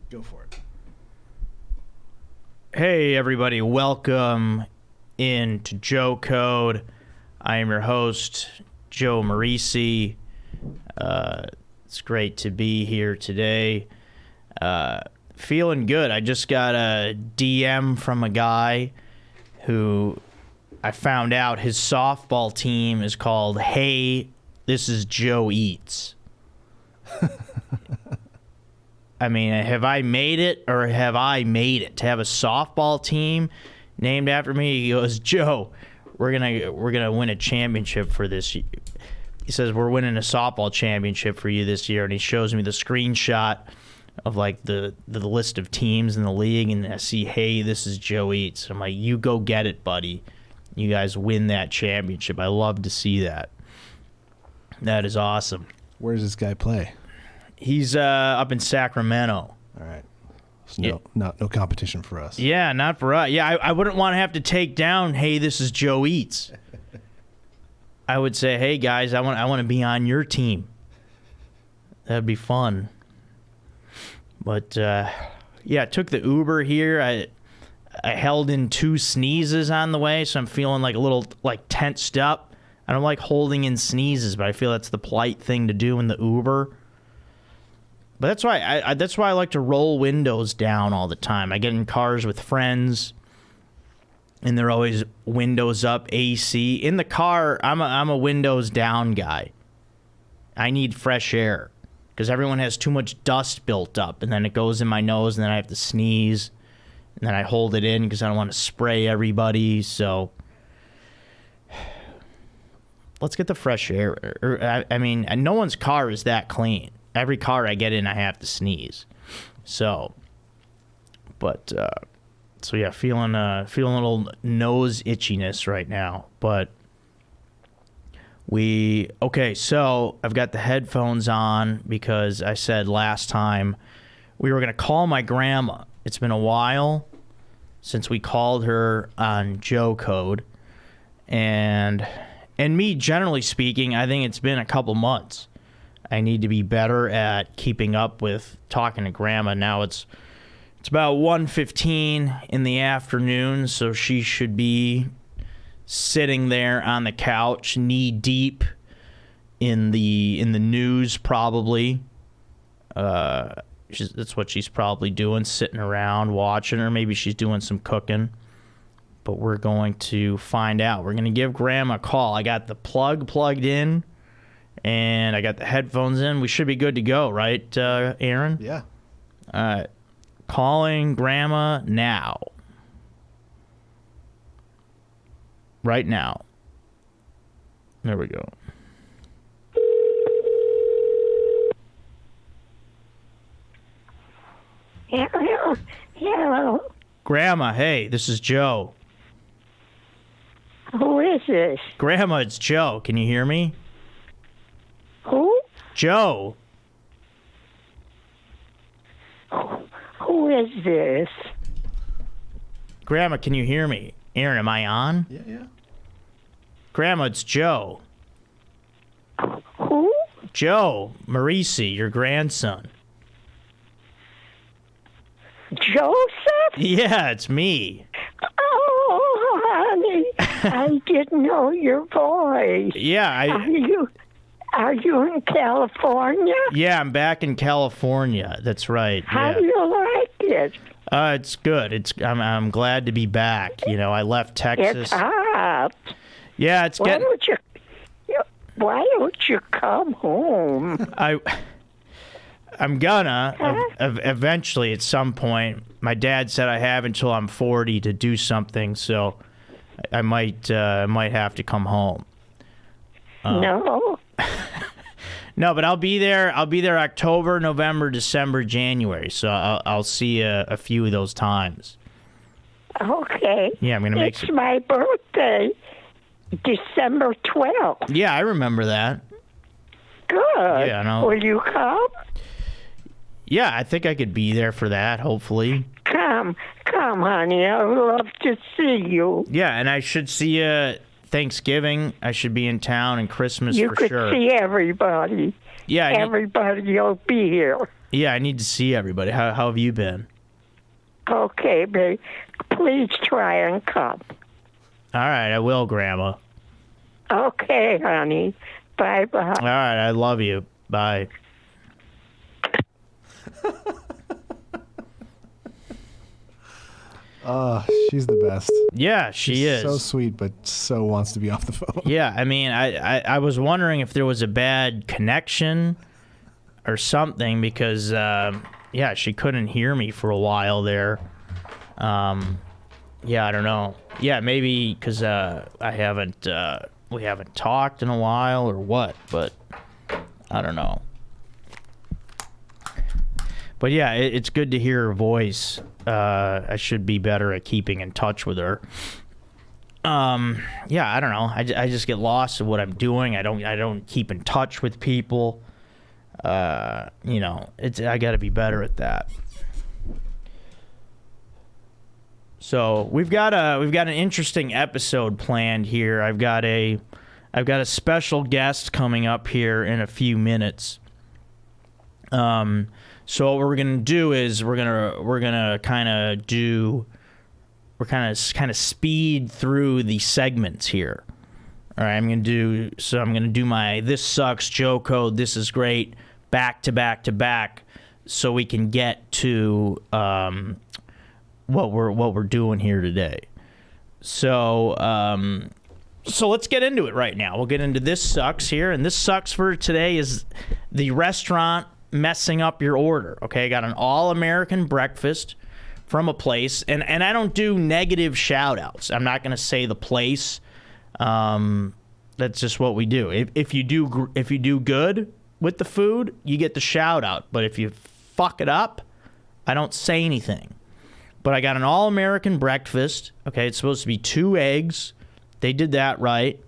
Go for it. Hey, everybody. Welcome into Joe Code. I am your host, Joe Marrese. It's great to be here today. Feeling good. I just got a DM from a guy who I found out his softball team is called Hey, This Is Joe Eats. I mean, have I made it or have I made it to have a softball team named after me? He goes, Joe, we're gonna win a championship for this year. He says, we're winning a softball championship for you this year. And he shows me the screenshot of like the list of teams in the league. And I see, hey, this is Joe Eats. I'm like, you go get it, buddy. You guys win that championship. I love to see that. That is awesome. Where does this guy play? He's up in Sacramento. All right. So no competition for us. Yeah, not for us. Yeah, I wouldn't want to have to take down, hey, this is Joe Eats. I would say, hey, guys, I want to be on your team. That'd be fun. But, yeah, I took the Uber here. I held in 2 sneezes on the way, so I'm feeling like a little like tensed up. I don't like holding in sneezes, but I feel that's the polite thing to do in the Uber. But that's why I like to roll windows down all the time. I get in cars with friends, and they're always windows up, AC. In the car, I'm a windows down guy. I need fresh air because everyone has too much dust built up, and then it goes in my nose, and then I have to sneeze, and then I hold it in because I don't want to spray everybody. So let's get the fresh air. I mean, no one's car is that clean. Every car I get in, I have to sneeze. So, but, so yeah, feeling a little nose itchiness right now. But so I've got the headphones on because I said last time we were going to call my grandma. It's been a while since we called her on Joe Code. And me, generally speaking, I think it's been a couple months. I need to be better at keeping up with talking to Grandma. Now it's about 1:15 in the afternoon, so she should be sitting there on the couch, knee deep in the news, probably. That's what she's probably doing, sitting around watching, or maybe she's doing some cooking. But we're going to find out. We're going to give Grandma a call. I got the plug plugged in. And I got the headphones in. We should be good to go, right, Aaron? Yeah. All right. Calling Grandma now. Right now. There we go. Hello. Grandma, hey, this is Joe. Who is this? Grandma, it's Joe. Can you hear me? Who? Joe. Who is this? Grandma, can you hear me? Aaron, am I on? Yeah. Grandma, it's Joe. Who? Joe, Marrese, your grandson. Joseph? Yeah, it's me. Oh, honey, I didn't know your voice. Yeah, Are you in California? Yeah, I'm back in California. That's right. How do you like it? It's good. I'm glad to be back. You know, I left Texas. It's hot. Yeah, it's getting. Why don't you come home? I'm gonna eventually at some point. My dad said I have until I'm 40 to do something, so I might have to come home. No. No, but I'll be there. I'll be there October, November, December, January. So I'll see a few of those times. Okay. Yeah, I'm gonna make. It's my birthday, December 12th. Yeah, I remember that. Good. Yeah, I know. Will you come? Yeah, I think I could be there for that. Hopefully. Come, honey. I would love to see you. Yeah, and I should see you Thanksgiving. I should be in town, and Christmas you for could sure. see everybody. Yeah, everybody will be here. Yeah, I need to see everybody. How have you been? Okay, babe. Please try and come. All right, I will, Grandma. Okay, honey. Bye-bye. All right, I love you. Bye. She's the best. Yeah, she is. So sweet, but so wants to be off the phone. Yeah, I mean, I was wondering if there was a bad connection or something because, yeah, she couldn't hear me for a while there. Yeah, I don't know. Yeah, maybe because we haven't talked in a while or what, but I don't know. But yeah, it's good to hear her voice. I should be better at keeping in touch with her. Yeah, I don't know. I just get lost in what I'm doing. I don't keep in touch with people. I got to be better at that. So we've got an interesting episode planned here. I've got a special guest coming up here in a few minutes. So what we're gonna do is we're gonna kind of speed through the segments here. All right, I'm gonna do my this sucks, Joe code, this is great, back to back to back, so we can get to what we're doing here today. So let's get into it right now. We'll get into this sucks here, and this sucks for today is the restaurant messing up your order. Okay, I got an all-American breakfast from a place, and I don't do negative shout-outs. I'm not going to say the place. That's just what we do. If you do good with the food, you get the shout-out. But if you fuck it up, I don't say anything. But I got an all-American breakfast. Okay, it's supposed to be 2 eggs. They did that right.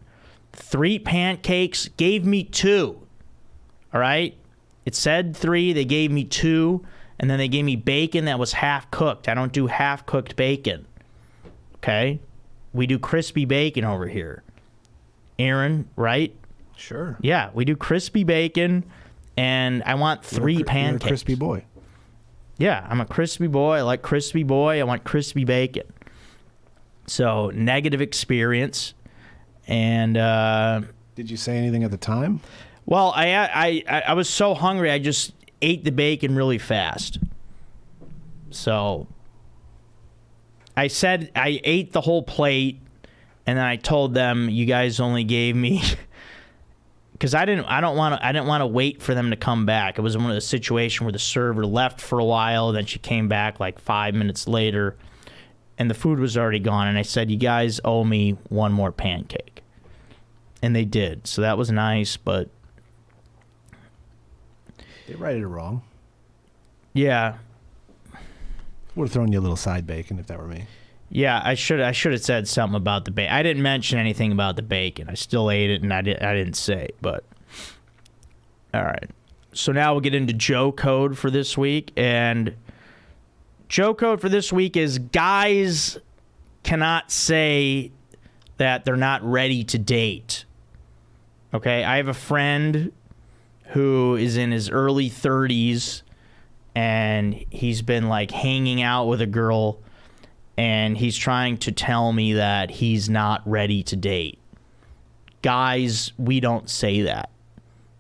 3 pancakes, gave me 2. All right? It said 3, they gave me 2, and then they gave me bacon that was half-cooked. I don't do half-cooked bacon. Okay? We do crispy bacon over here. Aaron, right? Sure. Yeah, we do crispy bacon, and I want 3 pancakes. You're a crispy boy. Yeah, I'm a crispy boy. I like crispy boy. I want crispy bacon. So, negative experience. And did you say anything at the time? well, I was so hungry, I just ate the bacon really fast. So I said I ate the whole plate, and then I told them, you guys only gave me because I didn't want to wait for them to come back. It was one of the situations where the server left for a while, then she came back like 5 minutes later, and the food was already gone. And I said, you guys owe me 1 more pancake, and they did. So that was nice, but They righted it wrong. yeah. Would have thrown you a little side bacon if that were me. Yeah, I should have said something about the bacon. I didn't mention anything about the bacon. I still ate it, and I didn't say. But all right. So now we'll get into Joe code for this week, and Joe code for this week is guys cannot say that they're not ready to date. Okay, I have a friend who is in his early 30s, and he's been like hanging out with a girl, and he's trying to tell me that he's not ready to date. Guys, we don't say that.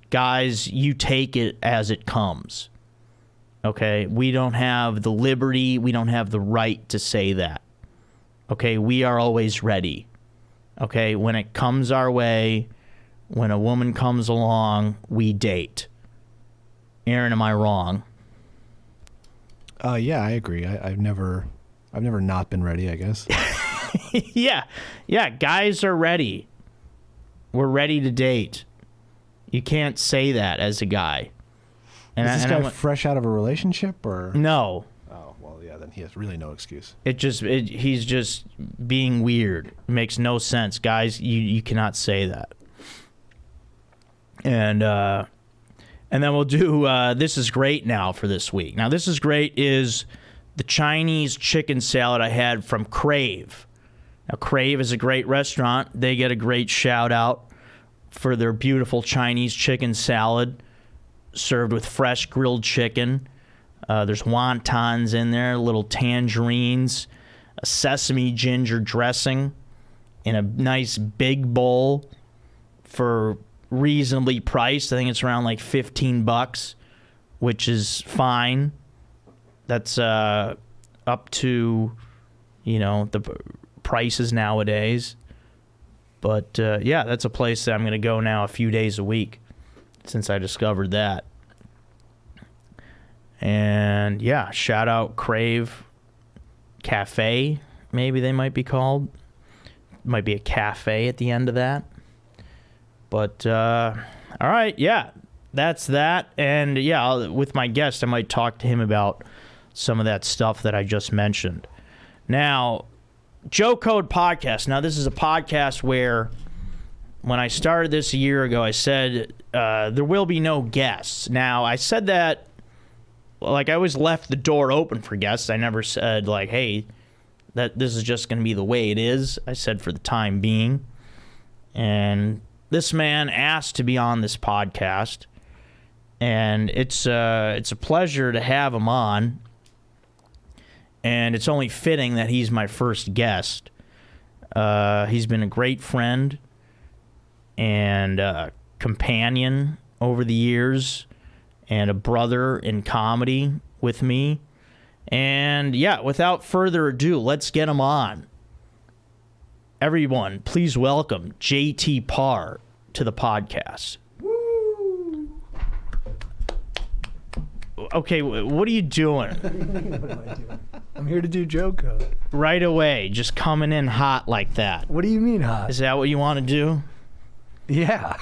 Guys, you take it as it comes. Okay? We don't have the liberty, we don't have the right to say that. Okay? We are always ready. Okay? When it comes our way, when a woman comes along, we date. Aaron, am I wrong? Yeah, I agree. I've never not been ready, I guess. Yeah, guys are ready. We're ready to date. You can't say that as a guy. And Is this guy fresh out of a relationship, or? No. Oh, well, yeah, then he has really no excuse. He's just being weird. It makes no sense. Guys, you cannot say that. And then we'll do This Is Great now for this week. Now, This Is Great is the Chinese chicken salad I had from Crave. Now, Crave is a great restaurant. They get a great shout out for their beautiful Chinese chicken salad served with fresh grilled chicken. There's wontons in there, little tangerines, a sesame ginger dressing in a nice big bowl for reasonably priced. I think it's around like $15, which is fine. That's up to, the prices nowadays. But yeah, that's a place that I'm going to go now a few days a week since I discovered that. And yeah, shout out Crave Cafe, maybe they might be called. Might be a cafe at the end of that. But all right, yeah, that's that. And yeah, with my guest, I might talk to him about some of that stuff that I just mentioned. Now, Joe Code Podcast. Now, this is a podcast where when I started this a year ago, I said there will be no guests. Now, I said that, like, I always left the door open for guests. I never said, like, hey, that this is just going to be the way it is. I said for the time being. And this man asked to be on this podcast, and it's a pleasure to have him on. And it's only fitting that he's my first guest. He's been a great friend and companion over the years, and a brother in comedy with me. And yeah, without further ado, let's get him on. Everyone, please welcome JT Parr to the podcast. Woo! Okay, what are you doing? What am I doing? I'm here to do Joe Code. Right away, just coming in hot like that. What do you mean hot? Is that what you want to do? Yeah.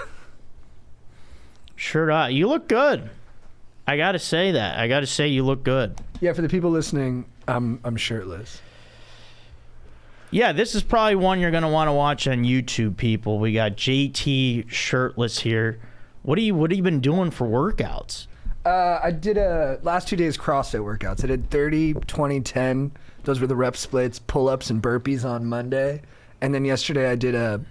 Sure not. You look good. I got to say that. I got to say you look good. Yeah, for the people listening, I'm shirtless. Yeah, this is probably one you're going to want to watch on YouTube, people. We got JT shirtless here. What have you been doing for workouts? I did last 2 days CrossFit workouts. I did 30, 20, 10. Those were the rep splits, pull-ups and burpees on Monday. And then yesterday I did a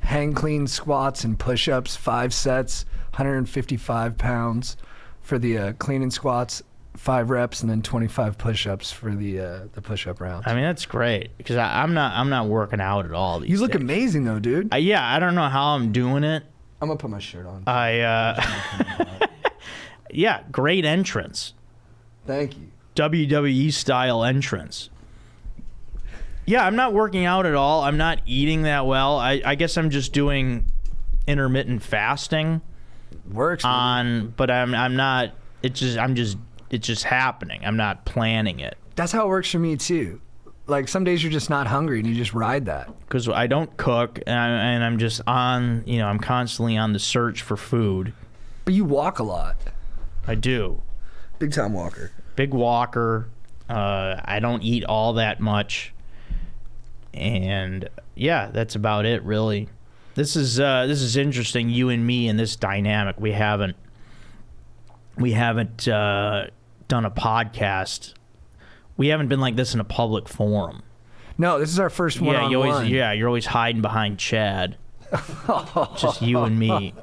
hang clean squats and push-ups, 5 sets, 155 pounds for the clean and squats, 5 reps, and then 25 push-ups for the push-up rounds. I mean, that's great because I'm not working out at all these You look days. amazing though, dude. Yeah, I don't know how I'm doing it. I'm gonna put my shirt on. Yeah, great entrance. Thank you. WWE style entrance. Yeah, I'm not working out at all. I'm not eating that well. I guess I'm just doing intermittent fasting. Works. But I'm not. It's just happening. I'm not planning it. That's how it works for me too. Like some days you're just not hungry and you just ride that. Because I don't cook and I'm just on. I'm constantly on the search for food. But you walk a lot. I do. Big time walker. Big walker. I don't eat all that much. And yeah, that's about it, really. This is interesting. You and me and this dynamic. We haven't done a podcast. We haven't been like this in a public forum. No, this is our first one-on-one. You're always hiding behind Chad. Just you and me.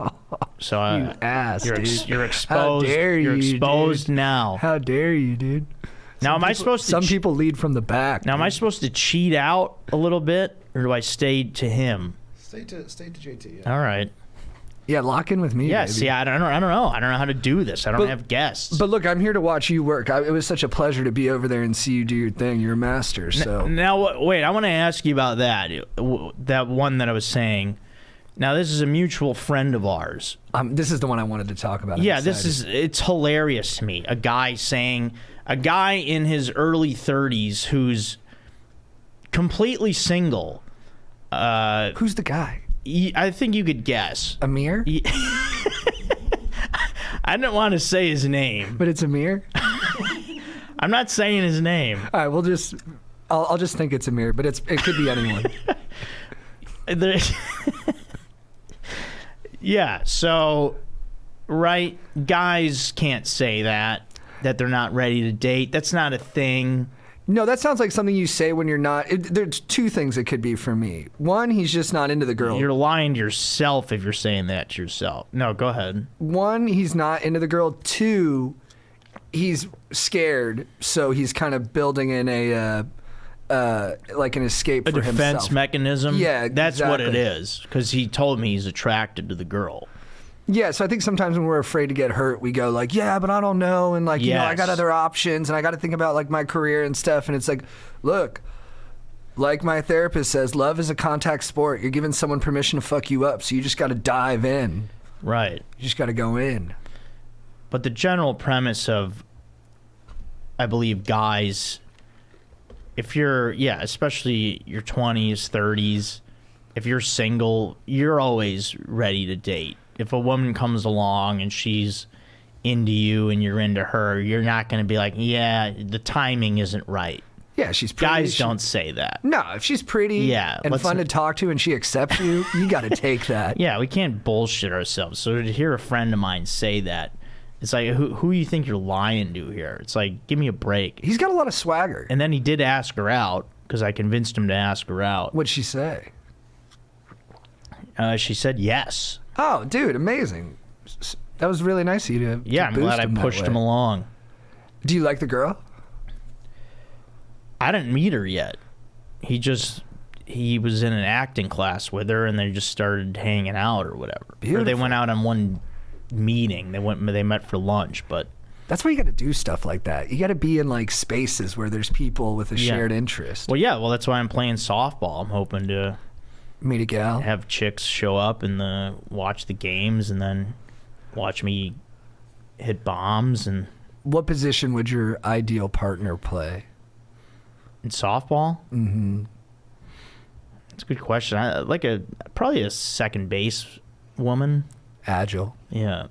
So you ass, dude. You're exposed. How dare you're you, exposed dude. now. How dare you, dude? Now, am I supposed to? Some people lead from the back. Now, am I supposed to cheat out a little bit, or do I stay to him? Stay to JT. Yeah. All right. Yeah, lock in with me. Yeah. Baby. See, I don't know. I don't know how to do this. I don't have guests. But look, I'm here to watch you work. It was such a pleasure to be over there and see you do your thing. You're a master. So now, wait. I want to ask you about that. That one that I was saying. Now, this is a mutual friend of ours. This is the one I wanted to talk about. Yeah, it's hilarious to me. A guy in his early 30s who's completely single. Who's the guy? I think you could guess. Amir? I don't want to say his name. But it's Amir? I'm not saying his name. All right, I'll just think it's Amir, but it could be anyone. Yeah, so, right, guys can't say that they're not ready to date. That's not a thing. No, that sounds like something you say when you're not. There's 2 things it could be for me. One, he's just not into the girl. You're lying to yourself if you're saying that to yourself. No, go ahead. 1, he's not into the girl. 2, he's scared, so he's kind of building in a like an escape A for defense himself. mechanism? Yeah, That's what it exactly. is. Because he told me he's attracted to the girl. Yeah, so I think sometimes when we're afraid to get hurt, we go like, yeah, but I don't know, and like, you know, I got Yes. other options, and I got to think about like my career and stuff, and it's like, look, like my therapist says, love is a contact sport. You're giving someone permission to fuck you up, so you just got to dive in. Right. You just got to go in. But the general premise of, I believe, guys, if you're, especially your 20s, 30s, if you're single, you're always ready to date. If a woman comes along and she's into you and you're into her, you're not going to be like, yeah, the timing isn't right. Yeah, she's pretty. Guys don't say that. No, if she's pretty Yeah, and let's- fun to talk to and she accepts you, you got to take that. Yeah, we can't bullshit ourselves. So to hear a friend of mine say that, it's like, who you think you're lying to here? It's like, give me a break. He's got a lot of swagger. And then he did ask her out because I convinced him to ask her out. What'd she say? She said yes. Oh, dude, amazing. That was really nice of you to Yeah, I'm glad I that pushed way. him along. Do you like the girl? I didn't meet her yet. He was in an acting class with her, and they just started hanging out or whatever. Or they Beautiful. went out on one meeting. They met for lunch, but That's why you got to do stuff like that. You got to be in like spaces where there's people with a Yeah. shared interest. well, that's why I'm playing softball. I'm hoping to Meet a gal. have chicks show up and watch the games, and then watch me hit bombs and What position would your ideal partner play? in softball. Mm-hmm. That's a good question. I like probably a second base woman. Agile, Yeah,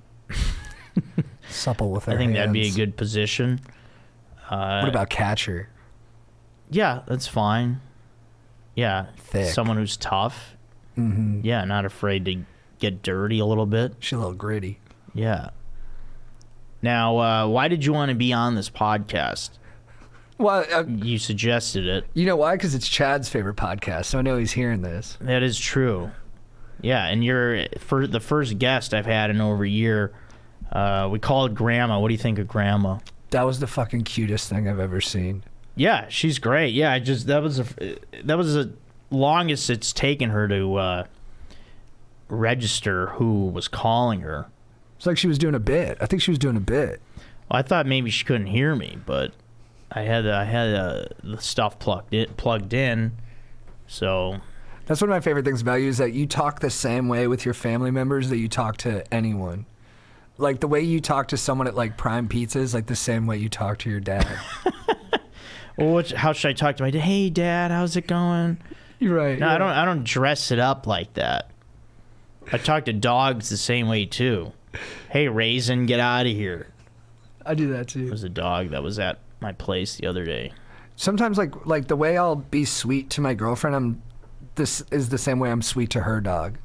supple with her I think hands. that'd be a good position. What about catcher? Yeah, that's fine. Yeah, Thick. someone who's tough. Mm-hmm. Yeah, not afraid to get dirty a little bit. She's a little gritty. Yeah. Now, why did you want to be on this podcast? Well, You suggested it. you know why? Because it's Chad's favorite podcast, so I know he's hearing this. That is true. Yeah, and you're the first guest I've had in over a year. We call it Grandma. What do you think of Grandma? That was the fucking cutest thing I've ever seen. Yeah, she's great. Yeah, that was the longest it's taken her to register who was calling her. It's like she was doing a bit. I think she was doing a bit. Well, I thought maybe she couldn't hear me, but I had the stuff plugged in, so That's one of my favorite things about you is that you talk the same way with your family members that you talk to anyone. Like the way you talk to someone at like Prime Pizza is like the same way you talk to your dad. well, how should I talk to my dad? Hey, Dad, how's it going? You're right. No, I don't dress it up like that. I talk to dogs the same way too. Hey, Raisin, get out of here. I do that too. There was a dog that was at my place the other day. Sometimes like the way I'll be sweet to my girlfriend, this is the same way I'm sweet to her dog.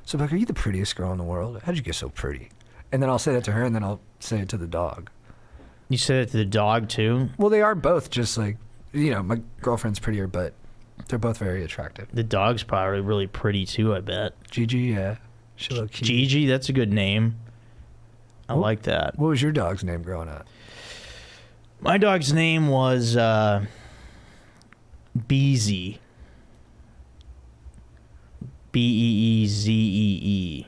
So I'm like, are you the prettiest girl in the world? How'd you get so pretty? And then I'll say that to her, and then I'll say it to the dog. You said it to the dog too? Well, they are both just like, you know, my girlfriend's prettier, but they're both very attractive. The dog's probably really pretty too, I bet. Gigi, yeah. She looked cute. Gigi, that's a good name. I like that. What was your dog's name growing up? My dog's name was Beezy. Beezeee.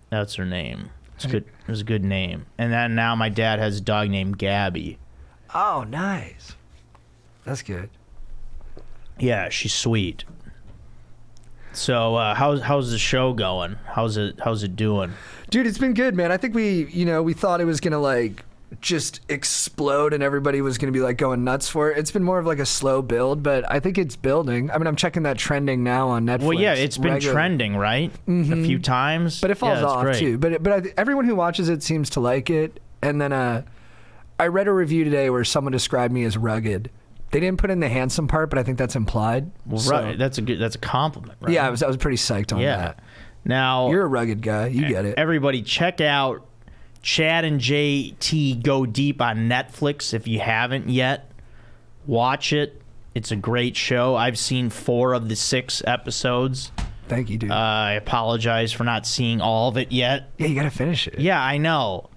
That's her name. It's good. It was a good name. And then now my dad has a dog named Gabby. Oh, nice. That's good. Yeah, she's sweet. So how's the show going? How's it doing? Dude, it's been good, man. I think we thought it was gonna like just explode and everybody was gonna be like going nuts for it. It's been more of like a slow build, but I think it's building. I mean, I'm checking that trending now on Netflix. Well, yeah, it's been regularly. trending, right? A few times. But it falls yeah, that's off great. too. But everyone who watches it seems to like it. And then I read a review today where someone described me as rugged. They didn't put in the handsome part, but I think that's implied. Well, So- right. That's a compliment, right? Yeah, I was pretty psyched on Yeah. that. Now You're a rugged guy. You get it. Everybody, check out Chad and JT Go Deep on Netflix if you haven't yet. Watch it. It's a great show. I've seen 4 of the 6 episodes. Thank you, dude. I apologize for not seeing all of it yet. Yeah, you gotta finish it. Yeah, I know.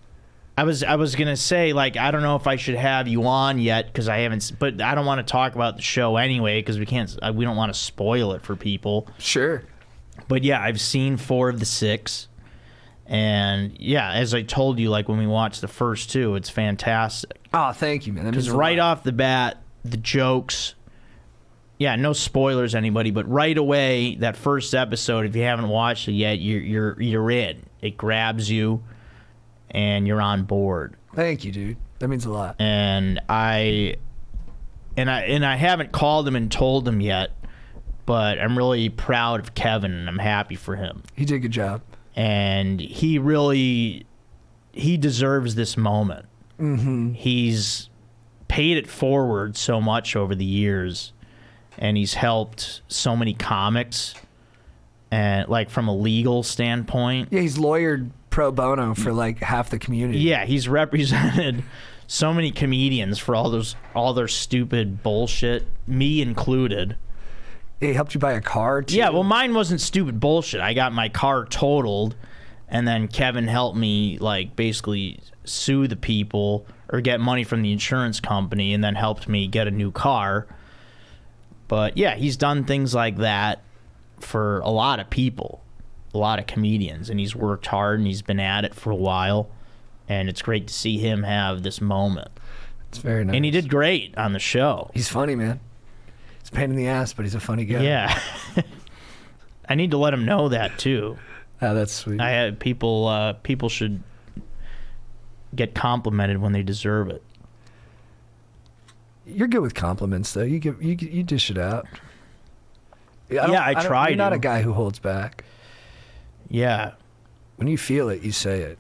I was gonna say, like, I don't know if I should have you on yet because I haven't, but I don't want to talk about the show anyway because we don't want to spoil it for people. Sure. But yeah, I've seen 4 of the 6, and yeah, as I told you, like when we watched the first 2, it's fantastic. Oh, thank you, man. Because right off the bat, the jokes. Yeah, no spoilers, anybody, but right away, that first episode, if you haven't watched it yet, you're in. It grabs you, and you're on board. Thank you, dude. That means a lot. And I haven't called him and told him yet, but I'm really proud of Kevin, and I'm happy for him. He did a good job. And he deserves this moment. Mm-hmm. He's paid it forward so much over the years, and he's helped so many comics, and like from a legal standpoint. Yeah, he's lawyered pro bono for like half the community. Yeah, he's represented so many comedians for all their stupid bullshit, me included. He helped you buy a car too. Yeah, well, mine wasn't stupid bullshit. I got my car totaled, and then Kevin helped me like basically sue the people or get money from the insurance company, and then helped me get a new car. But yeah, he's done things like that for a lot of people, a lot of comedians, and he's worked hard and he's been at it for a while, and it's great to see him have this moment. It's very nice. And he did great on the show. He's funny, man. He's a pain in the ass, but he's a funny guy. Yeah. I need to let him know that too. Oh, that's sweet. I had people should get complimented when they deserve it. You're good with compliments, though. You dish it out. I try You're not to. a guy who holds back. Yeah. When you feel it, you say it.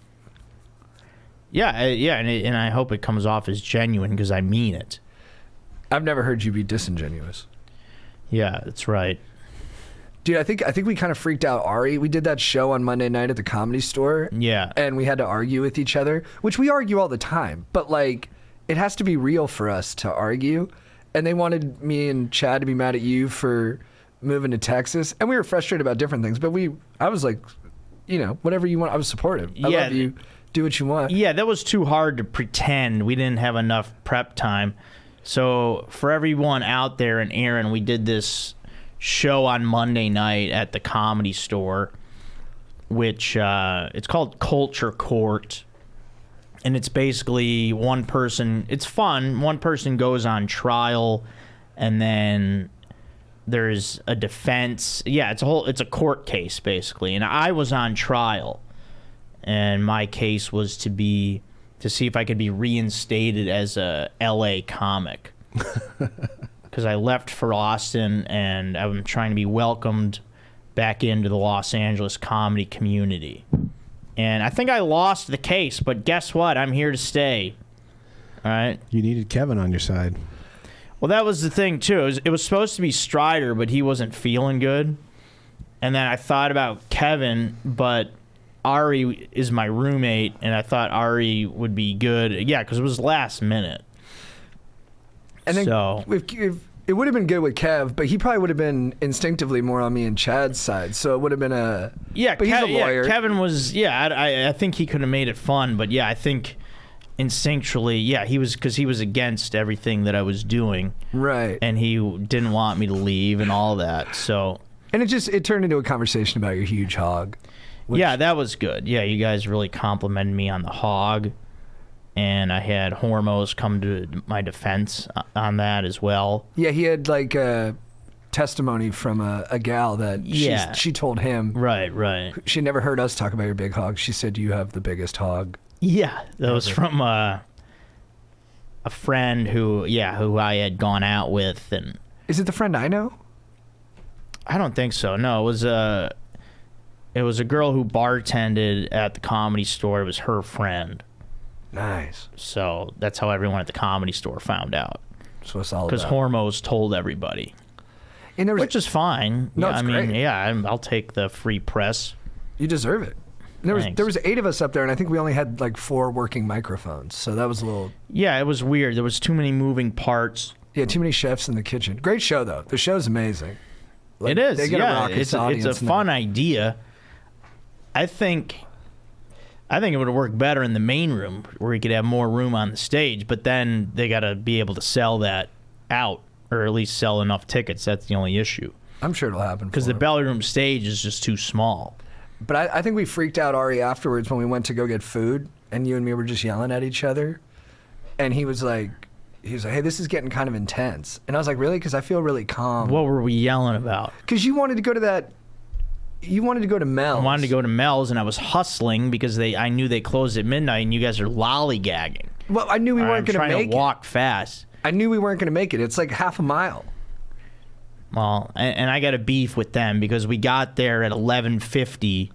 Yeah, and I hope it comes off as genuine because I mean it. I've never heard you be disingenuous. Yeah, that's right. Dude, I think we kind of freaked out Ari. We did that show on Monday night at the Comedy Store. Yeah. And we had to argue with each other, which we argue all the time. But, like, it has to be real for us to argue. And they wanted me and Chad to be mad at you for moving to Texas. And we were frustrated about different things. But I was like, you know, whatever you want. I was supportive. I love you. Do what you want. Yeah, that was too hard to pretend. We didn't have enough prep time. So for everyone out there, and Aaron, we did this show on Monday night at the Comedy Store, which it's called Culture Court, and it's basically one person. It's fun. One person goes on trial, and then there's a defense. Yeah, it's a court case basically, and I was on trial, and my case was to see if I could be reinstated as a LA comic. Because I left for Austin, and I'm trying to be welcomed back into the Los Angeles comedy community. And I think I lost the case, but guess what? I'm here to stay. All right? You needed Kevin on your side. Well, that was the thing, too. It was supposed to be Strider, but he wasn't feeling good. And then I thought about Kevin, but Ari is my roommate, and I thought Ari would be good. Yeah, because it was last minute. And then So if it would have been good with Kev, but he probably would have been instinctively more on me and Chad's side. So it would have been a... yeah, but he's a lawyer. Kevin was... Yeah, I think he could have made it fun, but yeah, I think instinctually, yeah, he was against everything that I was doing. Right. And he didn't want me to leave and all that, so... And it turned into a conversation about your huge hog. Yeah, that was good. Yeah, you guys really complimented me on the hog. And I had Hormos come to my defense on that as well. Yeah, he had like a testimony from a gal that she told him. Right. She never heard us talk about your big hog. She said, you have the biggest hog. Yeah, that was from a friend who I had gone out with. And is it the friend I know? I don't think so. No, it was a girl who bartended at the Comedy Store. It was her friend. Nice. So that's how everyone at the Comedy Store found out. So it's all because Hormos told everybody, and which is fine. No, yeah, it's great. Yeah, I'll take the free press. You deserve it. There was 8 of us up there, and I think we only had like 4 working microphones. So that was a little. Yeah, it was weird. There was too many moving parts. Yeah, too many chefs in the kitchen. Great show though. The show's amazing. It is. They get a raucous it's a audience fun idea. I think I think it would have worked better in the main room where you could have more room on the stage, but then they got to be able to sell that out, or at least sell enough tickets. That's the only issue. I'm sure it'll happen. Because the belly room stage is just too small. But I think we freaked out Ari afterwards when we went to go get food, and you and me were just yelling at each other. And he was like, hey, this is getting kind of intense. And I was like, really? Because I feel really calm. What were we yelling about? Because you wanted to go to that. You wanted to go to Mel's. I wanted to go to Mel's, and I was hustling because I knew they closed at midnight, and you guys are lollygagging. Well, I knew we weren't going to make it. I'm trying to walk fast. I knew we weren't going to make it. It's like half a mile. Well, and I got a beef with them because we got there at 11:50.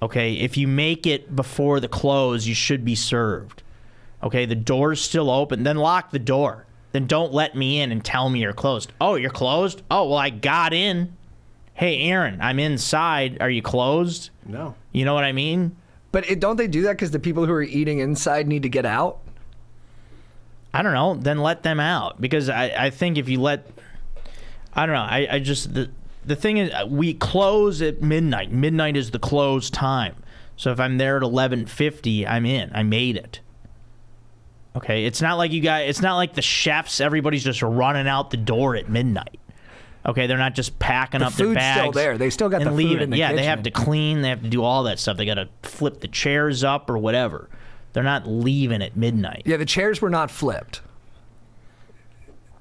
Okay, if you make it before the close, you should be served. Okay, the door's still open. Then lock the door. Then don't let me in and tell me you're closed. Oh, you're closed? Oh, well, I got in. Hey, Aaron, I'm inside. Are you closed? No. You know what I mean? But don't they do that because the people who are eating inside need to get out? I don't know. Then let them out. Because I think if you let... I don't know. I just... The thing is, we close at midnight. Midnight is the close time. So if I'm there at 11:50, I'm in. I made it. Okay? It's not like you guys... It's not like the chefs, everybody's just running out the door at midnight. Okay, they're not just packing up their bags. The food's still there. They still got the food in the kitchen. They have to clean. They have to do all that stuff. They got to flip the chairs up or whatever. They're not leaving at midnight. Yeah, the chairs were not flipped.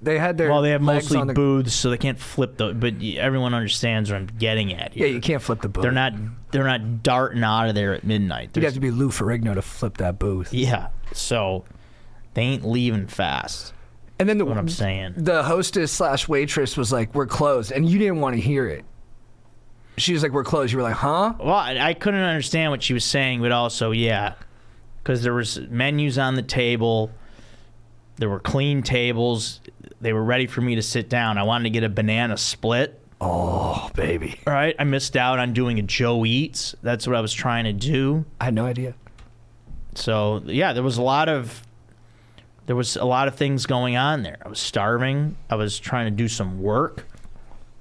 They had their Well, they have legs mostly on the... booths, so they can't flip the... But everyone understands what I'm getting at here. Yeah, you can't flip the booth. They're not darting out of there at midnight. You'd have to be Lou Ferrigno to flip that booth. Yeah, so they ain't leaving fast. And then what I'm saying. The hostess / waitress was like, "We're closed," and you didn't want to hear it. She was like, "We're closed." You were like, "Huh?" Well, I couldn't understand what she was saying, but also, yeah, because there was menus on the table. There were clean tables. They were ready for me to sit down. I wanted to get a banana split. Oh, baby. All right, I missed out on doing a Joe Eats. That's what I was trying to do. I had no idea. So, yeah, there was a lot of things going on there. I was starving. I was trying to do some work.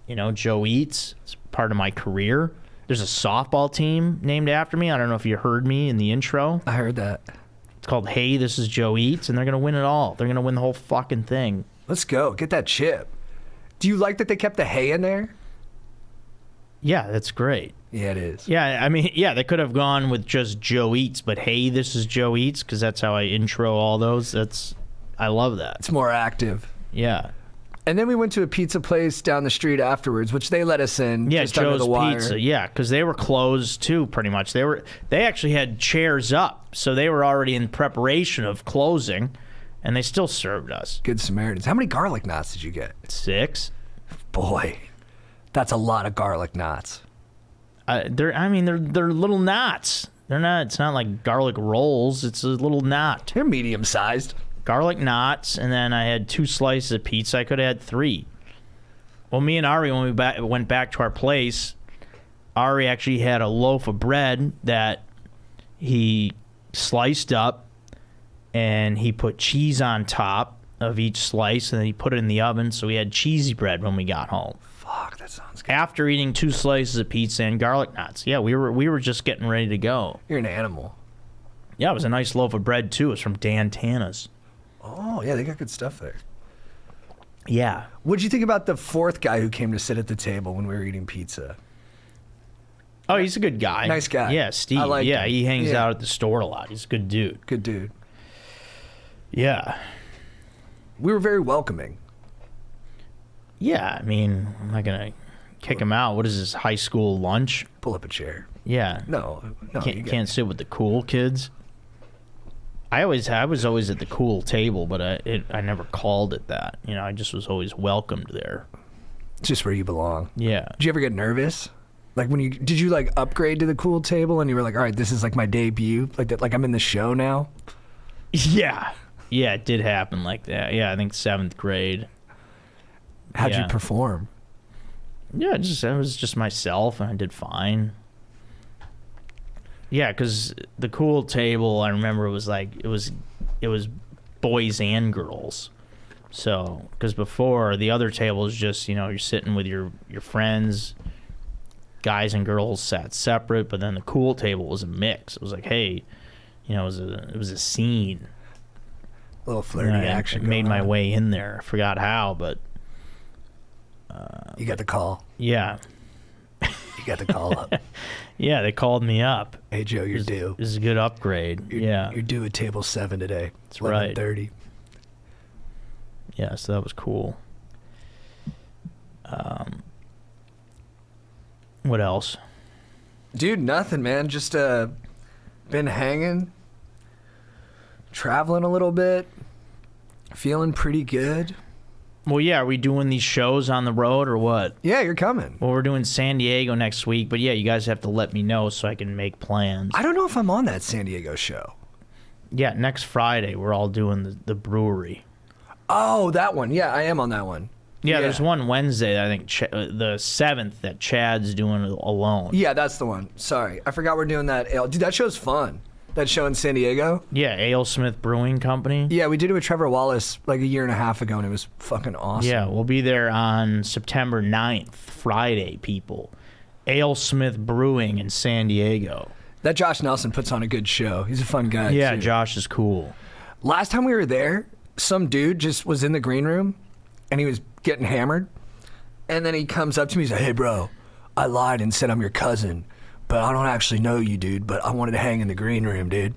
You know, Joe Eats. It's part of my career. There's a softball team named after me. I don't know if you heard me in the intro. I heard that. It's called Hey, This is Joe Eats, and they're going to win it all. They're going to win the whole fucking thing. Let's go. Get that chip. Do you like that they kept the hay in there? Yeah, that's great. Yeah, it is. Yeah, I mean, yeah, they could have gone with just Joe Eats, but Hey, This is Joe Eats, because that's how I intro all those. I love that. It's more active. Yeah. And then we went to a pizza place down the street afterwards, which they let us in. Yeah, just under Joe's the wire. Pizza. Yeah, because they were closed too, pretty much. They actually had chairs up, so they were already in preparation of closing, and they still served us. Good Samaritans. How many garlic knots did you get? 6. Boy, that's a lot of garlic knots. They're little knots. They're not. It's not like garlic rolls. It's a little knot. They're medium sized. Garlic knots, and then I had 2 slices of pizza. I could have had 3. Well, me and Ari, when we went back to our place, Ari actually had a loaf of bread that he sliced up, and he put cheese on top of each slice, and then he put it in the oven, so we had cheesy bread when we got home. Fuck, that sounds good. After eating 2 slices of pizza and garlic knots. Yeah, we were just getting ready to go. You're an animal. Yeah, it was a nice loaf of bread, too. It was from Dan Tana's. Oh, yeah, they got good stuff there. Yeah. What'd you think about the 4th guy who came to sit at the table when we were eating pizza? Oh, he's a good guy. Nice guy. Yeah, Steve. I like him. He hangs out at the store a lot. He's a good dude. Good dude. Yeah. We were very welcoming. Yeah, I mean, I'm not going to kick him out. What is this, high school lunch? Pull up a chair. Yeah. No. Can't sit with the cool kids. I was always at the cool table, but I never called it that. You know, I just was always welcomed there. It's just where you belong. Yeah. Did you ever get nervous? Like did you like upgrade to the cool table and you were like, all right, this is like my debut, like that, like I'm in the show now? Yeah. Yeah, it did happen like that. Yeah, I think 7th grade. How'd you perform? Yeah, I was just myself, and I did fine. Yeah, because the cool table, I remember it was boys and girls. So, because before the other table is just, you know, you're sitting with your friends, guys and girls sat separate, but then the cool table was a mix. It was like, hey, you know, it was a scene. A little flirty And I action. made going my on. way in there. I forgot how, but You got the call. yeah. You got the call up. Yeah, they called me up. Hey, Joe, you're due. This is a good upgrade. You're due at table 7 today. It's right. 11:30. Yeah, so that was cool. What else? Dude, nothing, man. Just been hanging, traveling a little bit, feeling pretty good. Well, yeah, are we doing these shows on the road or what? Yeah, you're coming. Well, we're doing San Diego next week, but yeah, you guys have to let me know so I can make plans. I don't know if I'm on that San Diego show. Yeah, next Friday we're all doing the brewery. Oh, that one. Yeah, I am on that one. Yeah, there's one Wednesday, I think, the 7th, that Chad's doing alone. Yeah, that's the one. Sorry. I forgot we're doing that. Dude, that show's fun. That show in San Diego. Yeah, AleSmith Brewing Company. Yeah, we did it with Trevor Wallace like a year and a half ago, and it was fucking awesome. Yeah, we'll be there on September 9th, Friday, people. AleSmith Brewing in San Diego. That Josh Nelson puts on a good show. He's a fun guy. Yeah, too. Josh is cool. Last time we were there, some dude just was in the green room, and he was getting hammered. And then he comes up to me, he's like, hey, bro, I lied and said I'm your cousin, but I don't actually know you, dude, but I wanted to hang in the green room, dude.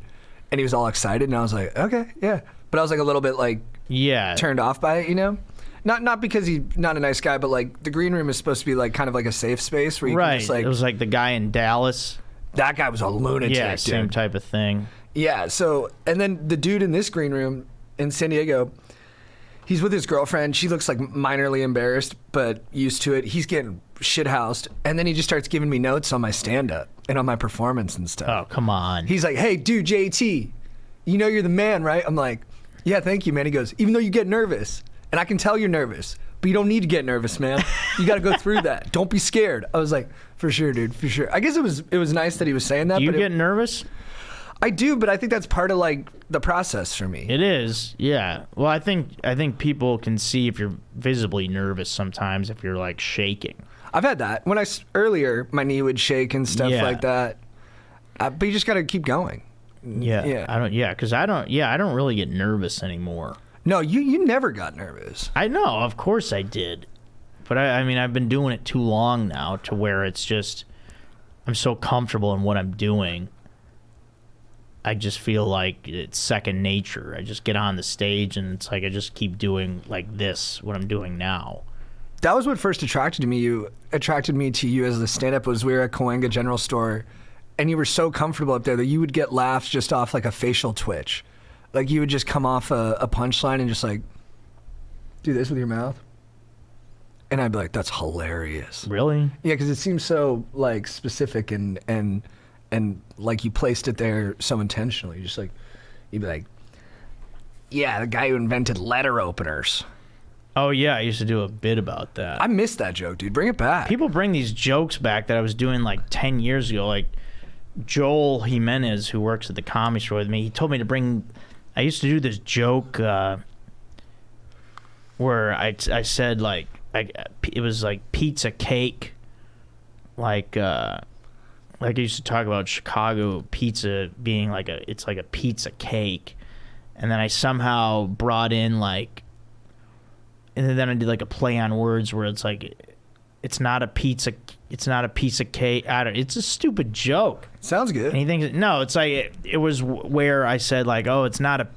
And he was all excited, and I was like, okay, yeah. But I was like a little bit like Yeah. turned off by it, you know? Not because he's not a nice guy, but like the green room is supposed to be like kind of like a safe space where you Right. can just like, It was like the guy in Dallas. that guy was a lunatic, Yeah, dude. same type of thing. Yeah, so, and then the dude in this green room in San Diego, he's with his girlfriend. She looks like minorly embarrassed, but used to it. He's getting shithoused. And then he just starts giving me notes on my stand-up and on my performance and stuff. Oh, come on. He's like, hey, dude, JT, you know you're the man, right? I'm like, yeah, thank you, man. He goes, even though you get nervous, and I can tell you're nervous, but you don't need to get nervous, man. You got to go through that. Don't be scared. I was like, for sure, dude, for sure. I guess it was nice that he was saying that. Do you but get nervous? I do, but I think that's part of like the process for me. It is, yeah. Well, I think people can see if you're visibly nervous sometimes if you're like shaking. I've had that. When earlier, my knee would shake and stuff Yeah. like that. But you just got to keep going. Yeah. Yeah. I don't. Yeah, because I don't really get nervous anymore. No, you never got nervous. I know, of course I did, but I mean I've been doing it too long now to where it's just I'm so comfortable in what I'm doing. I just feel like it's second nature. I just get on the stage and it's like I just keep doing like this, what I'm doing now. That was what first attracted me to you as the stand-up was we were at Cahuenga General Store, and you were so comfortable up there that you would get laughs just off like a facial twitch. Like you would just come off a punchline and just like do this with your mouth. And I'd be like, that's hilarious. Really? Yeah, because it seems so like specific and like you placed it there so intentionally. Just like you'd be like, yeah, the guy who invented letter openers. Oh yeah, I used to do a bit about that. I missed that joke, dude. Bring it back. People bring these jokes back that I was doing like 10 years ago. Like Joel Jimenez, who works at the Comedy Store with me, he told me to bring. I used to do this joke where I said like it was like pizza cake, like I used to talk about Chicago pizza being like it's like a pizza cake, and then I somehow brought in like, and then I did like a play on words where it's like it's not a pizza cake. It's a stupid joke. Sounds good. And he thinks no, it's like it was where I said like, oh, it's not a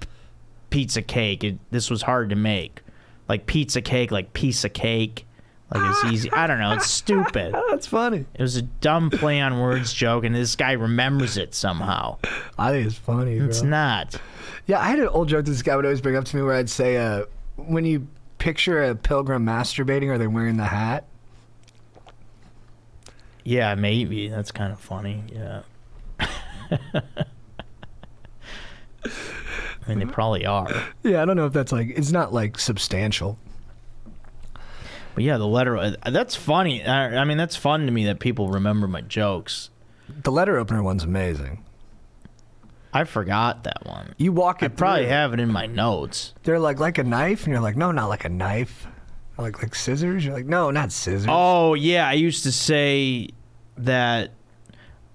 pizza cake. This was hard to make, like pizza cake, like piece of cake, like it's easy. I don't know. It's stupid. That's funny. It was a dumb play on words joke, and this guy remembers it somehow. I think it's funny. It's not. Yeah, I had an old joke that this guy would always bring up to me where I'd say, when you picture a pilgrim masturbating, are they wearing the hat? Yeah, maybe that's kind of funny. Yeah. I mean, they probably are. Yeah, I don't know if that's like, it's not like substantial. But yeah, the letter, that's funny. I mean, that's fun to me that people remember my jokes. The letter opener one's amazing. I forgot that one. You walk it I probably through. have it in my notes. They're like a knife, and you're like, no, not like a knife. Like scissors? You're like, no, not scissors. Oh, yeah, I used to say that.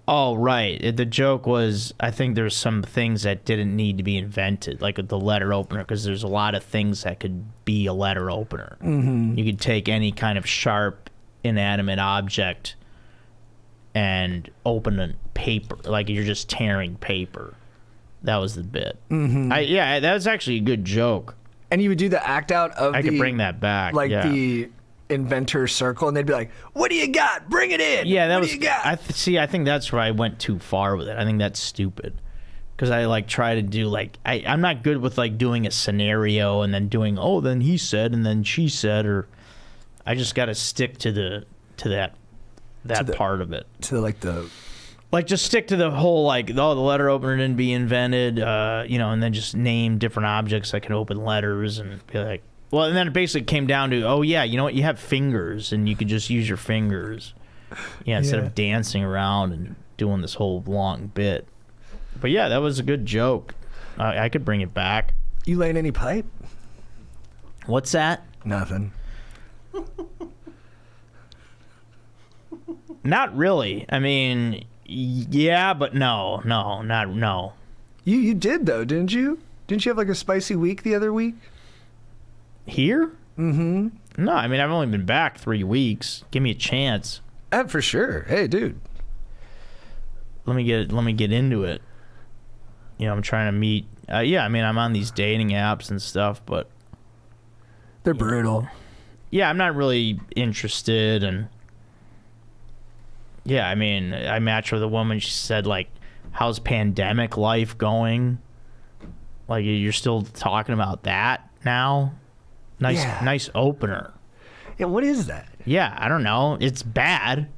Oh, right. The joke was, I think there's some things that didn't need to be invented, like the letter opener, because there's a lot of things that could be a letter opener. Mm-hmm. You could take any kind of sharp, inanimate object and open a paper, like you're just tearing paper. That was the bit. Mm-hmm. That was actually a good joke. And you would do the act out of I could bring that back. like yeah. the inventor circle, and they'd be like, "What do you got? Bring it in." Yeah, that what was. do you got? I think that's where I went too far with it. I think that's stupid, because I like try to do like I'm not good with like doing a scenario and then doing then he said and then she said, or I just got to stick to that part of it. To Like just stick to the whole like the letter opener didn't be invented, and then just name different objects that can open letters and be like. Well, and then it basically came down to, you know what? You have fingers, and you could just use your fingers, instead of dancing around and doing this whole long bit. But yeah, that was a good joke. I could bring it back. You laying any pipe? What's that? Nothing. Not really. I mean, yeah, but no. You did though, didn't you? Didn't you have like a spicy week the other week? Here? Mm-hmm. No, I mean, I've only been back 3 weeks. Give me a chance. For sure. Hey, dude. Let me get into it. I'm trying to meet. I mean, I'm on these dating apps and stuff, but They're brutal. Yeah, I'm not really interested. And yeah, I mean, I matched with a woman. She said, like, how's pandemic life going? Like, you're still talking about that now? Nice opener. Yeah, what is that? Yeah, I don't know. It's bad,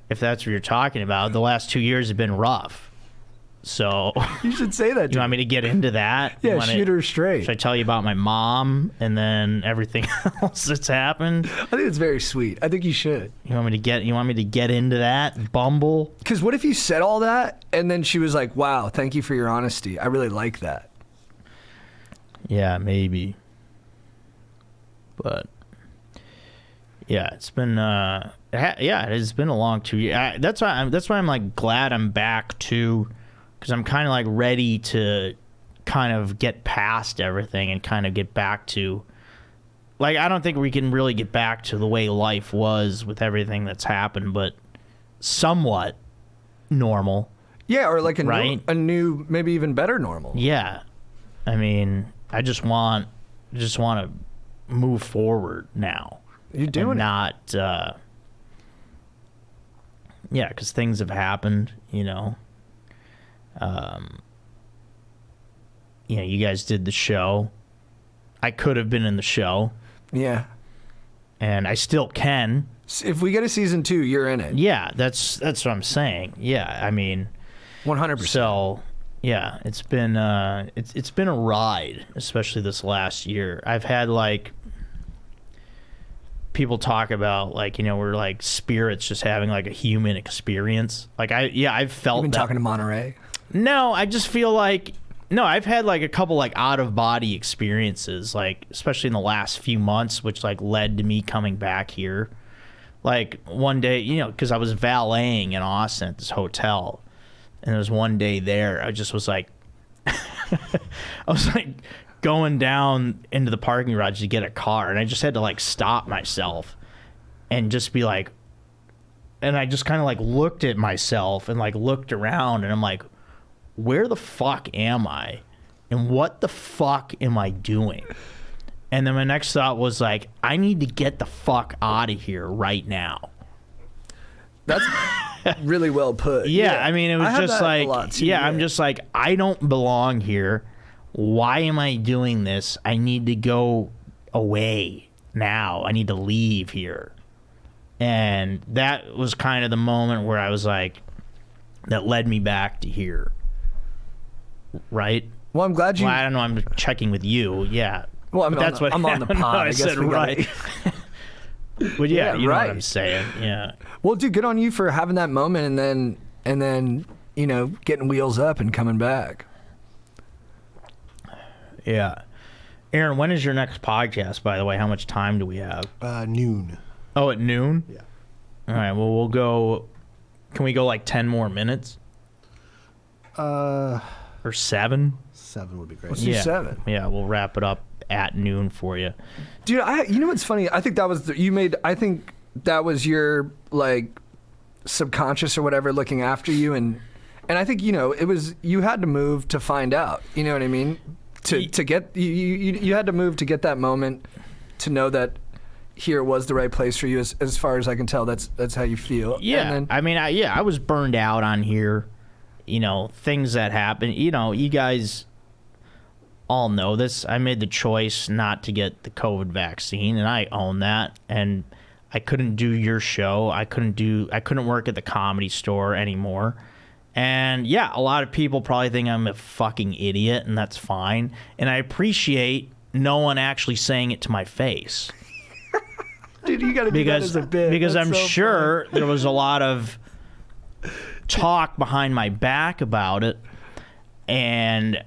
if that's what you're talking about. The last 2 years have been rough. So You should say that. you want me to get into that? Yeah, shoot her straight. Should I tell you about my mom and then everything else that's happened? I think it's very sweet. I think you should. You want me to get into that? Bumble? Because what if you said all that and then she was like, "Wow, thank you for your honesty. I really like that." Yeah, maybe. But yeah, it's been it has been a long 2 years. That's why I'm like glad I'm back too, because I'm kind of like ready to kind of get past everything and kind of get back to, like, I don't think we can really get back to the way life was with everything that's happened, but somewhat normal. Yeah, or like Right? a new, maybe even better normal. Yeah, I mean, I just want to move forward now. You're doing and not because things have happened, you guys did the show. I could have been in the show, Yeah. and I still can. If we get a season 2, you're in it. Yeah, that's what I'm saying. Yeah, I mean, 100%. so yeah, it's been it's been a ride, especially this last year. I've had like people talk about like, we're like spirits just having like a human experience. Like I've felt You've been that. talking to Monterey. No, I just feel like I've had like a couple like out of body experiences, like especially in the last few months, which like led to me coming back here. Like one day, because I was valeting in Austin at this hotel, and there was one day there, I just was like, I was like going down into the parking garage to get a car, and I just had to like stop myself and just be like, and I just kind of like looked at myself and like looked around, and I'm like, where the fuck am I? And what the fuck am I doing? And then my next thought was like, I need to get the fuck out of here right now. That's really well put. Yeah, I mean, it was I have just that a like, lot too, yeah, I'm just like, I don't belong here. Why am I doing this? I need to go away now. I need to leave here. And that was kind of the moment where I was like, that led me back to here. Right? Well, I'm glad you. Well, I don't know. I'm checking with you. Yeah. Well, I mean, That's what I'm on the happened. pod. No, I guess said we right. But yeah, Yeah, you know right. what I'm saying. Yeah. Well, dude, good on you for having that moment and then getting wheels up and coming back. Yeah. Aaron, when is your next podcast, by the way? How much time do we have? Noon. Oh, at noon? Yeah. All right. Well, we'll go Can we go like 10 more minutes? Or 7? 7 would be great. Let's do 7. Yeah, we'll wrap it up at noon for you. Dude, you know what's funny? I think that was I think that was your like subconscious or whatever looking after you, and I think it was you had to move to find out. You know what I mean? To get you had to move to get that moment to know that here was the right place for you. As far as I can tell, that's how you feel. Yeah, and then, I was burned out on here. Things that happen. You guys all know this. I made the choice not to get the COVID vaccine, and I own that. And I couldn't do your show. I couldn't work at the Comedy Store anymore. And yeah, a lot of people probably think I'm a fucking idiot, and that's fine. And I appreciate no one actually saying it to my face. Dude, you gotta do that as a bit. Because That's I'm so sure funny. there was a lot of talk behind my back about it, and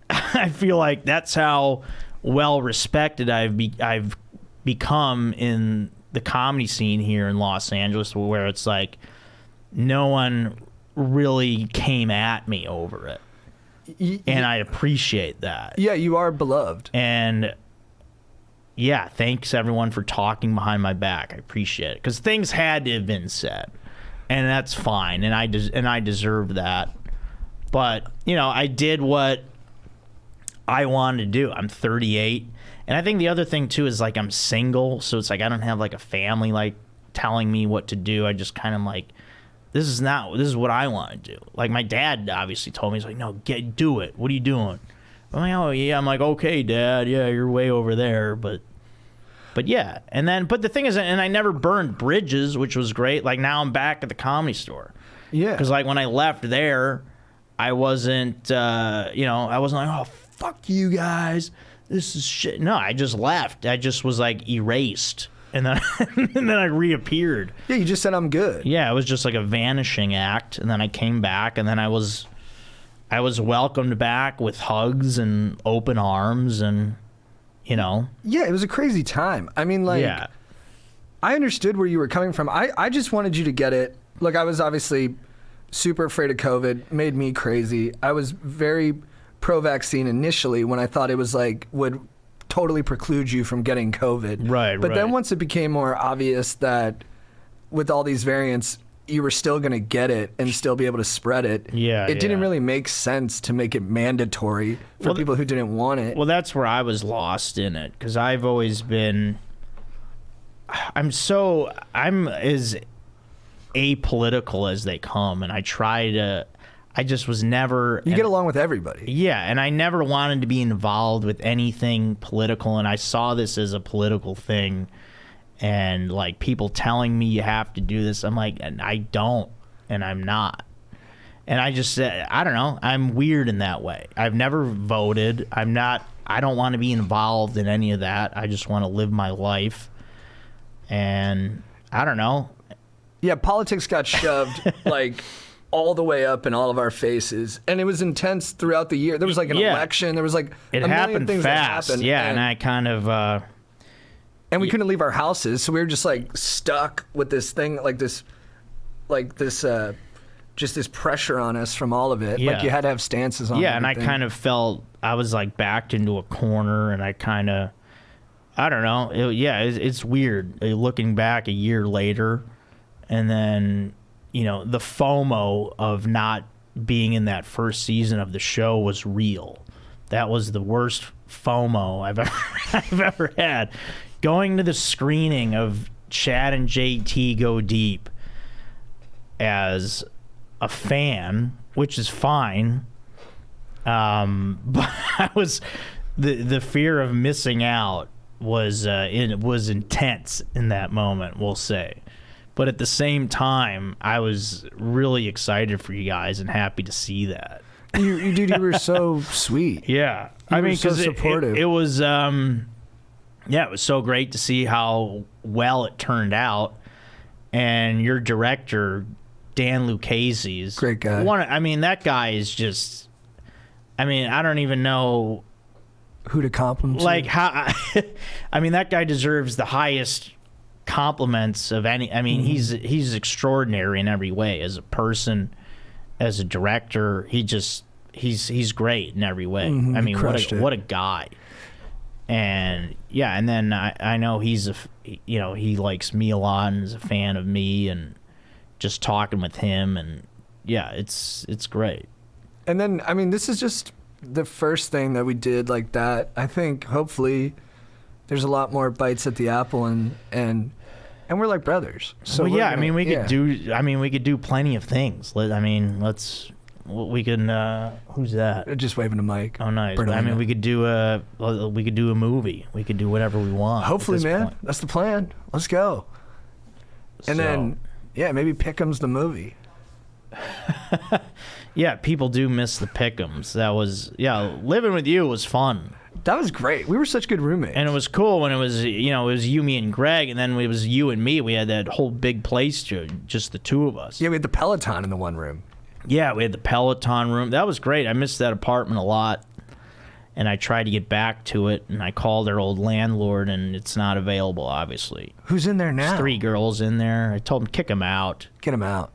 I feel like that's how well respected I've become in the comedy scene here in Los Angeles, where it's like no one really came at me over it, and I appreciate that. Yeah, you are beloved. And yeah, thanks everyone for talking behind my back. I appreciate it, because things had to have been said, and that's fine, and I deserve that. But I did what I wanted to do. I'm 38, and I think the other thing too is like I'm single, so it's like I don't have like a family like telling me what to do. I just kind of like, this is what I want to do. Like my dad obviously told me, he's like, no, do it. What are you doing? I'm like, oh yeah. I'm like, okay, Dad. Yeah, you're way over there, but yeah. And then, but the thing is, and I never burned bridges, which was great. Like now I'm back at the Comedy Store. Yeah. Because like when I left there, I wasn't, I wasn't like, oh fuck you guys, this is shit. No, I just left. I just was like erased, and then and then I reappeared. Yeah, you just said I'm good. Yeah, it was just like a vanishing act, and then I came back, and then I was welcomed back with hugs and open arms, and Yeah, it was a crazy time. I mean, like, yeah. I understood where you were coming from. I just wanted you to get it. Look, I was obviously super afraid of COVID, made me crazy. I was very pro-vaccine initially when I thought it was like would totally preclude you from getting COVID. Right, But right. then once it became more obvious that with all these variants, you were still going to get it and still be able to spread it. Yeah, It didn't yeah. really make sense to make it mandatory for Well, people who didn't want it. Well, that's where I was lost in it, because I've always been. I'm as apolitical as they come, and I just was never. You get along with everybody. Yeah, and I never wanted to be involved with anything political, and I saw this as a political thing, and like people telling me you have to do this, I'm like, and I don't, and I'm not. And I just said, I don't know, I'm weird in that way. I've never voted. I don't want to be involved in any of that. I just want to live my life. And I don't know. Yeah, politics got shoved like all the way up in all of our faces, and it was intense throughout the year. There was like an election. There was like It a million happened things fast. that happened. Yeah, and I kind of. And we couldn't leave our houses, so we were just like stuck with this thing, just this pressure on us from all of it. Yeah. Like you had to have stances on. Yeah, and I everything. kind of felt I was like backed into a corner, and I kind of, I don't know. It's weird looking back a year later, and then the FOMO of not being in that first season of the show was real. That was the worst FOMO I've ever had. Going to the screening of Chad and JT Go Deep as a fan, which is fine, but I was the fear of missing out was intense in that moment, we'll say. But at the same time, I was really excited for you guys and happy to see that. You were so sweet. Yeah, You I were mean, so because supportive. it was, it was so great to see how well it turned out. And your director, Dan Lucchese's Great guy. That guy is just. I mean, I don't even know. Who to compliment? Like how. That guy deserves the highest compliments of any. I mean, he's extraordinary in every way as a person, as a director. He's great in every way. I mean, what a guy. And yeah, and then I know he likes me a lot and is a fan of me, and just talking with him, and yeah, it's great. And then, I mean, this is just the first thing that we did like that. I think hopefully there's a lot more bites at the apple, and we're like brothers. So well, yeah, I mean, we could do plenty of things. We can. Who's that? Just waving a mic. Oh, nice. Bertolino. I mean, we could do a movie. We could do whatever we want. Hopefully, man. That's the plan. Let's go. And then, yeah, maybe Pick'em's the movie. Yeah, people do miss the Pick'ems. Living with you was fun. That was great. We were such good roommates. And it was cool when it was you, me, and Greg, and then it was you and me. We had that whole big place, just the two of us. Yeah, we had the Peloton in the one room. Yeah, we had the Peloton room. That was great. I missed that apartment a lot, and I tried to get back to it, and I called their old landlord, and it's not available, obviously. Who's in there now? There's 3 girls in there. I told them kick them out. Get them out.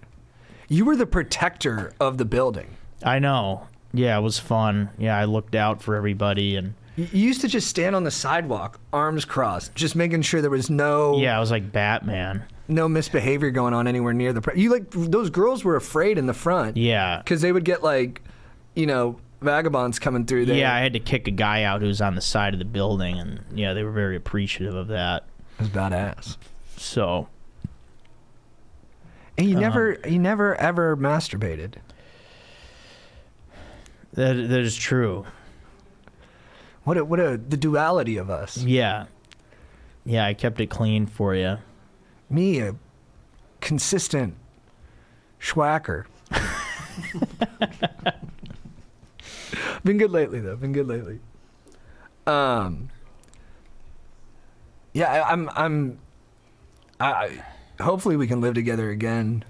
You were the protector of the building. I know. Yeah, it was fun. Yeah, I looked out for everybody, and you used to just stand on the sidewalk, arms crossed, just making sure there was no... Yeah, I was like Batman. No misbehavior going on anywhere near the... those girls were afraid in the front. Yeah. Because they would get, vagabonds coming through there. Yeah, I had to kick a guy out who was on the side of the building, and, yeah, they were very appreciative of that. It was badass. So... And you never ever masturbated. That is true. The duality of us. Yeah. Yeah, I kept it clean for you. Me, a consistent schwacker. Been good lately, though. Yeah, I hopefully we can live together again.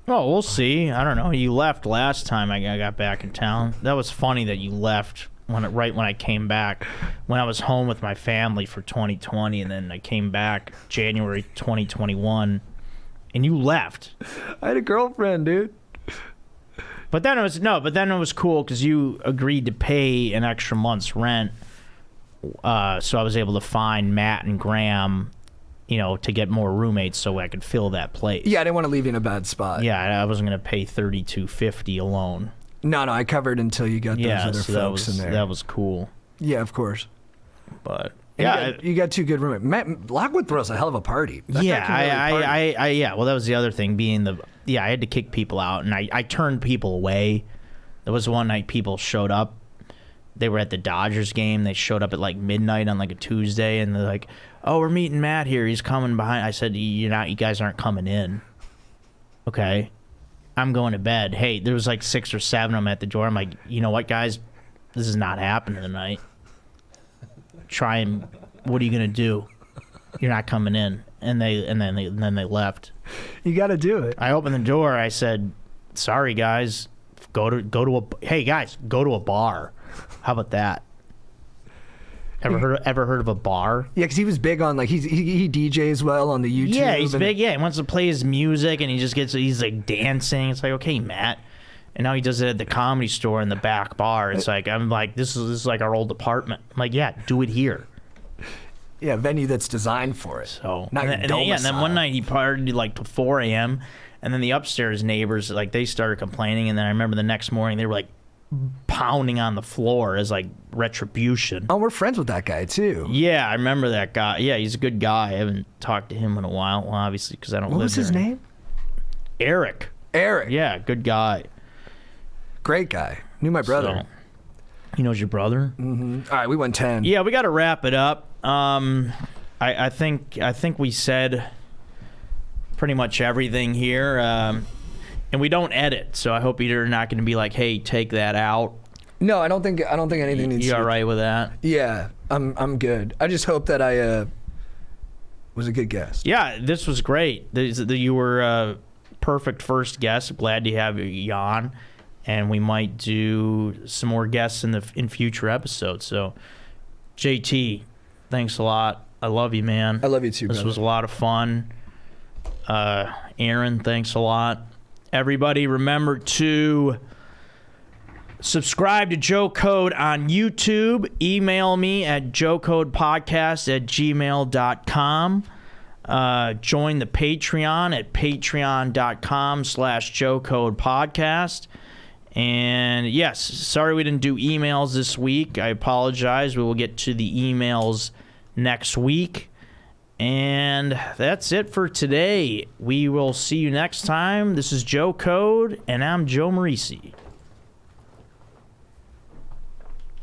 Oh, we'll see. I don't know. You left last time I got back in town. That was funny that you left right when I came back. When I was home with my family for 2020, and then I came back January 2021, and you left. I had a girlfriend, dude. But then it was cool because you agreed to pay an extra month's rent, so I was able to find Matt and Graham, to get more roommates so I could fill that place. Yeah, I didn't want to leave you in a bad spot. Yeah, I wasn't going to pay $32.50 alone. No, I covered until you got those other folks in there. That was cool. Yeah, of course. But you got 2 good roommates. Matt, Lockwood throws a hell of a party. That guy can really party. yeah. Well, that was the other thing. I had to kick people out, and I turned people away. There was one night people showed up. They were at the Dodgers game. They showed up at like midnight on like a Tuesday, and they're like, "Oh, we're meeting Matt here. He's coming behind." I said, "You're not. You guys aren't coming in." Okay, I'm going to bed. Hey, there was like 6 or 7 of them at the door. I'm like, you know what, guys, this is not happening tonight. Try and what are you gonna do? You're not coming in. And then they left. You got to do it. I opened the door. I said, "Sorry, guys. Hey guys, go to a bar. How about that? Ever heard of a bar?" Yeah, because he was big on he DJs well on the YouTube. Yeah, he's big. Yeah, he wants to play his music, and he's like dancing. It's like, okay, Matt. And now he does it at the Comedy Store in the back bar. It's like, I'm like, this is like our old apartment. I'm like, yeah, do it here. Yeah, venue that's designed for it. So and then one night he partied like till 4 a.m. and then the upstairs neighbors they started complaining, and then I remember the next morning they were like pounding on the floor as like retribution. Oh, we're friends with that guy too. Yeah, I remember that guy. Yeah, he's a good guy. I haven't talked to him in a while, obviously, because I don't live there. What was his name? Eric. Yeah, good guy. Great guy. Knew my brother. So, he knows your brother? Mm-hmm. All right, we went 10. Yeah, we got to wrap it up. I think we said pretty much everything here, and we don't edit, so I hope you're not going to be like, "Hey, take that out." No, I don't think anything needs. You all right with that? Yeah, I'm good. I just hope that I was a good guest. Yeah, this was great. You were a perfect first guest. Glad to have you on, and we might do some more guests in future episodes. So, JT, thanks a lot. I love you, man. I love you too, This brother. was a lot of fun. Aaron, thanks a lot. Everybody, remember to subscribe to Joe Code on YouTube. Email me at joecodepodcast@gmail.com. Join the Patreon at patreon.com/JoeCodePodcast. And yes, sorry we didn't do emails this week. I apologize. We will get to the emails next week. And that's it for today. We will see you next time. This is Joe Code, and I'm Joe Marrese.